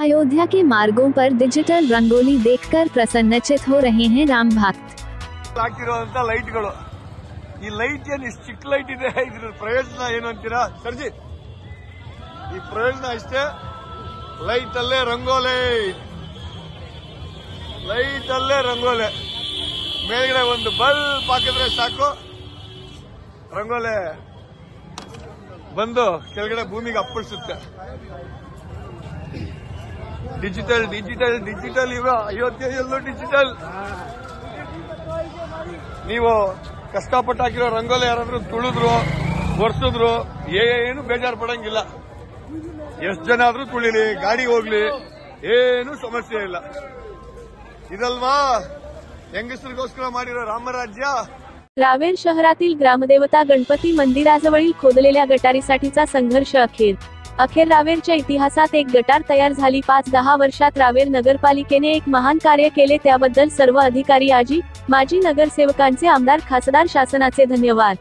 अयोध्या के मार्गों पर डिजिटल रंगोली देखकर प्रसन्नचित हो रहे हैं राम भक्त। ಹಾಕಿರುವಂತ ಲೈಟ್ಗಳು, ಈ ಲೈಟ್ ಏನು ಇಷ್ಟು ಚಿಕ್ಕ ಲೈಟ್ ಇದೆ, ಇದ್ರ ಪ್ರಯೋಜನ ಏನು ಅಂತೀರಾ ಸರ್ಜಿ? ಈ ಪ್ರಯೋಜನ ಇಷ್ಟೇ, ಲೈಟ್ ಅಲ್ಲೇ ರಂಗೋಲೆ, ಲೈಟ್ ಅಲ್ಲೇ ರಂಗೋಲೆ, ಮೇಲ್ಗಡೆ ಒಂದು ಬಲ್ಬ್ ಹಾಕಿದ್ರೆ ಸಾಕು, ರಂಗೋಲೆ ಬಂದು ಕೆಳಗಡೆ ಭೂಮಿಗೆ ಅಪ್ಪಳಿಸುತ್ತೆ। ಡಿಜಿಟಲ್ ಡಿಜಿಟಲ್ ಡಿಜಿಟಲ್ ಇವ ಅಯೋಧ್ಯೆಯಲ್ಲೂ ಡಿಜಿಟಲ್। ನೀವು ಕಷ್ಟಪಟ್ಟು ಹಾಕಿರೋ ರಂಗೋಲಿ ಯಾರಾದ್ರೂ ತುಳಿದ್ರು ಒರೆಸಿದ್ರು ಏನು ಬೇಜಾರು ಪಡಂಗಿಲ್ಲ, ಎಷ್ಟು ಜನ ಆದ್ರೂ ತುಳಿಲಿ, ಗಾಡಿ ಹೋಗ್ಲಿ, ಏನು ಸಮಸ್ಯೆ ಇಲ್ಲ। ಇದಲ್ವಾ ಹೆಂಗಸರಿಗೋಸ್ಕರ ಮಾಡಿರೋ ರಾಮರಾಜ್ಯ। रावेर शहरातील ग्रामदेवता गणपती मंदिराजवळील खोदलेल्या गटारीसाठीचा संघर्ष अखेर रावेरच्या इतिहासात एक गटार तयार झाली। 5-10 वर्षात रावेर नगरपालिकेने एक महान कार्य केले, त्याबद्दल सर्व अधिकारी, माजी नगरसेवकांचे, आमदार, खासदार, शासनाचे धन्यवाद।